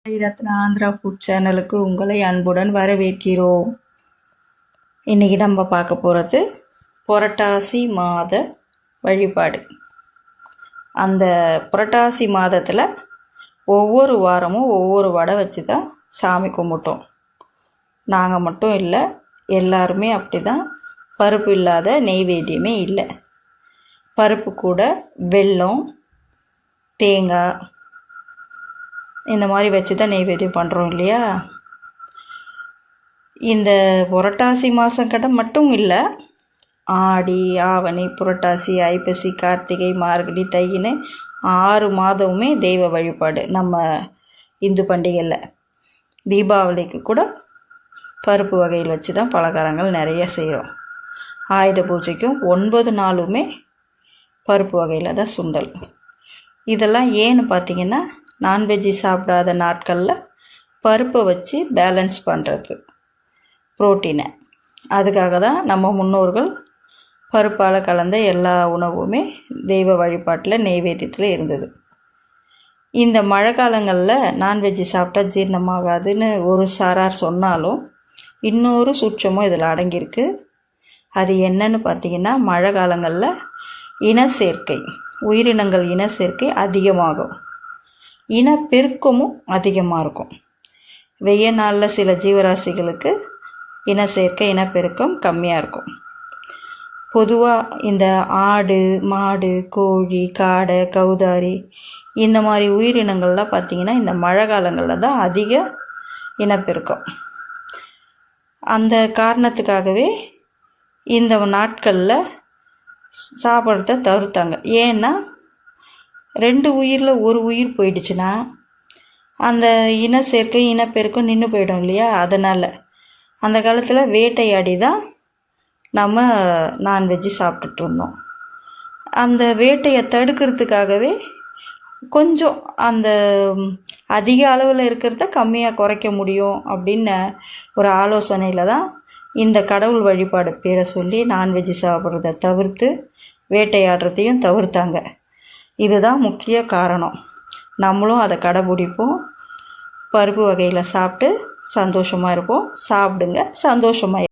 Ratna Andhra food சேனலுக்கு உங்களை அன்புடன் வரவேற்கிறோம். இன்றைக்கி நம்ம பார்க்க போகிறது புரட்டாசி மாத வழிபாடு. அந்த புரட்டாசி மாதத்தில் ஒவ்வொரு வாரமும் ஒவ்வொரு வடை வச்சு தான் சாமி கும்பிட்டோம். நாங்கள் மட்டும் இல்லை, எல்லாருமே அப்படி தான். பருப்பு இல்லாத நெய்வேத்தியமே இல்லை. பருப்பு கூட வெல்லம், தேங்காய் இந்த மாதிரி வச்சு தான் நெய்வேத்தியம் பண்ணுறோம் இல்லையா. இந்த புரட்டாசி மாதம் கடை மட்டும் இல்லை, ஆடி, ஆவணி, புரட்டாசி, ஐப்பசி, கார்த்திகை, மார்கழி, தைன்னு 6 மாதமுமே தெய்வ வழிபாடு. நம்ம இந்து பண்டிகையில் தீபாவளிக்கு கூட பருப்பு வகையில் வச்சு தான் பலகாரங்கள் நிறைய செய்கிறோம். ஆயுத பூஜைக்கும் 9 நாளுமே பருப்பு வகையில் தான் சுண்டல். இதெல்லாம் ஏன்னு பார்த்திங்கன்னா, நான்வெஜ்ஜி சாப்பிடாத நாட்களில் பருப்பை வச்சு பேலன்ஸ் பண்ணுறது புரோட்டீனை. அதுக்காக தான் நம்ம முன்னோர்கள் பருப்பால் கலந்த எல்லா உணவுமே தெய்வ வழிபாட்டில் நெய்வேத்தியத்தில் இருந்தது. இந்த மழை காலங்களில் நான்வெஜ்ஜி சாப்பிட்டா ஜீரணமாகாதுன்னு ஒரு சாரார் சொன்னாலும் இன்னொரு சூட்சமும் இதில் அடங்கியிருக்கு. அது என்னன்னு பார்த்திங்கன்னா, மழை காலங்களில் இனச்சேர்க்கை, உயிரினங்கள் இனச்சேர்க்கை அதிகமாகும், இனப்பெருக்கமும் அதிகமாக இருக்கும். வெய்ய நாளில் சில ஜீவராசிகளுக்கு இனச்சேர்க்கை, இனப்பெருக்கம் கம்மியாக இருக்கும். பொதுவாக இந்த ஆடு, மாடு, கோழி, காடை, கௌதாரி இந்த மாதிரி உயிரினங்கள்லாம் பார்த்திங்கன்னா இந்த மழை காலங்களில் தான் அதிக இனப்பெருக்கம். அந்த காரணத்துக்காகவே இந்த நாட்களில் சாப்பிட்றத தவிர்த்தாங்க. ஏன்னா 2 உயிரில் 1 உயிர் போயிடுச்சுன்னா அந்த இனச்சேர்க்கை, இனப்பெருக்கம் நின்று போயிடும் இல்லையா. அதனால் அந்த காலத்தில் வேட்டையாடி தான் நம்ம நான்வெஜ்ஜு சாப்பிட்டுட்டு இருந்தோம். அந்த வேட்டையை தடுக்கிறதுக்காகவே கொஞ்சம் அந்த அதிக அளவில் இருக்கிறத கம்மியாக குறைக்க முடியும் அப்படின்னு ஒரு ஆலோசனையில் தான் இந்த கடவுள் வழிபாடு பேரை சொல்லி நான்வெஜ்ஜு சாப்பிட்றத தவிர்த்து வேட்டையாடுறதையும் தவிர்த்தாங்க. இதுதான் முக்கிய காரணம். நம்மளும் அதை கடைப்பிடிப்போம். பருப்பு வகையில் சாப்பிட்டு சந்தோஷமாக இருப்போம். சாப்பிடுங்க, சந்தோஷமாக